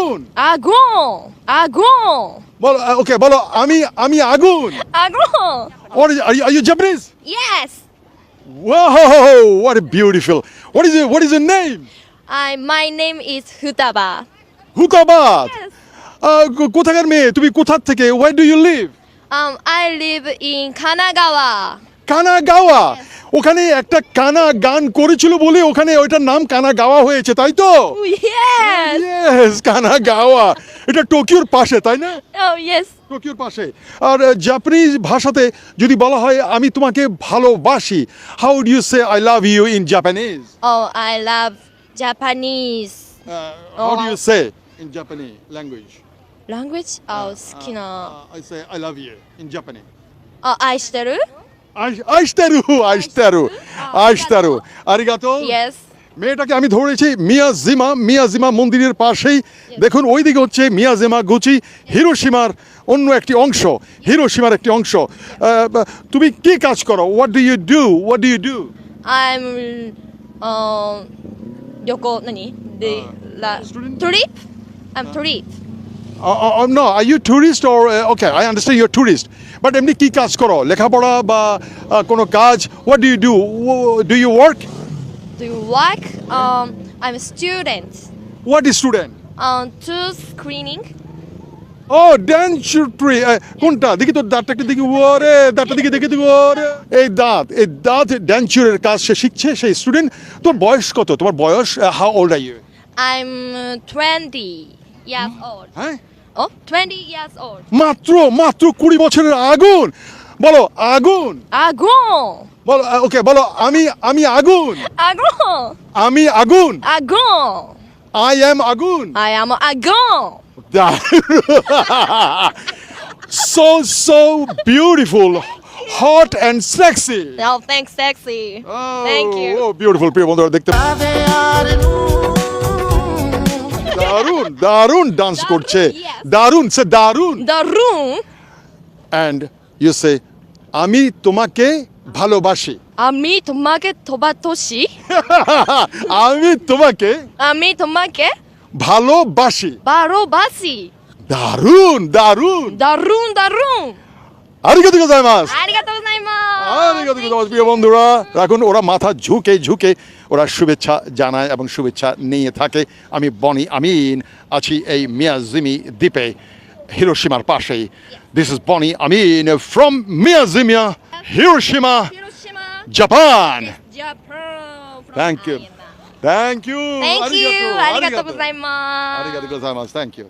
আগুন আগুন আগুন বলো ওকে বলো আমি আগুন আগুন What is are you Japanese? yes Wow, what a beautiful. What is your name? my name is Futaba হুকাবাদ yes কোথাকার মেয়ে তুমি কোথা থেকে Where do you live? I live in Kanagawa Kanagawa ওখানে একটা কানা গান করেছিল বলে ওখানে ওইটার নাম কানাগাওয়া হয়েছে তাই তো oh, yes ইয়েস কানাগাওয়া এটা টোকিওর পাশে তাই না oh yes টোকিওর পাশে আর জাপানিজ ভাষাতে যদি বলা হয় আমি তোমাকে ভালোবাসি how do you say I love you in Japanese oh I love Japanese how do you say in জাপানি language language 好きな I say I love you in Japanese 愛してる আইশতারু আইশতারু আরিগাতো yes মেয়েটাকে আমি ধরেছি মিয়াজিমা মন্দিরের পাশেই দেখুন ওইদিকে হচ্ছে মিয়াজিমা গুচি হিরোশিমার অন্য একটি অংশ হিরোশিমার একটি অংশ তুমি কি কাজ করো what do you do I'm 旅行何でstudent? trip I'm trip no are you tourist or okay I understand your tourist but এমনি কি কাজ করো লেখাপড়া বা কোনো কাজ what do you work do you work I'm a student what is student to screening ও ড্যান্সুট্রি কোনটা দেখি তোর দাঁতটা একটু দেখি ওরে দাঁতটা দেখি ওরে এই দাঁত ড্যান্সুরের কাজ সে শিখছে সেই স্টুডেন্ট তোর বয়স কত তোমার বয়স how old are you I'm 20 years old হ্যাঁ oh 20 years old মাত্র 20 বছরের আগুন বলো আগুন বলো ওকে বলো আমি আগুন আমি আগুন আই অ্যাম আগুন I am agon so beautiful hot and sexy oh thanks sexy Oh, thank you oh beautiful প্রিয় বন্ধুরা দেখতে দারুন ডান্স করছে yes. দারুন the room and you say আমি তোমাকে ভালোবাসি আমি তোমাকে 토바토시 আমি তোমাকে আমি তোমাকে ভালোবাসি 바로바시 দারুন 다룬 আরিগাতো গোজাইমাস 아리가또 고자이마스 আরিগাতো গোজাইমাস প্রিয় বন্ধুরা এখন ওরা মাথা ঝুঁকে ওরা শুভেচ্ছা জানায় এবং শুভেচ্ছা নিয়ে থাকে আমি বনি আমিন আছি এই মিয়াজিমি দ্বীপে হিরোশিমার পাশেই this is Boni Amin from Miyajima Hiroshima 히로시마 Japan Japan from Thank you. China. Thank you Thank you. 아리가또 고자이마스. আরিগাতো গোজাইমাস থ্যাংক ইউ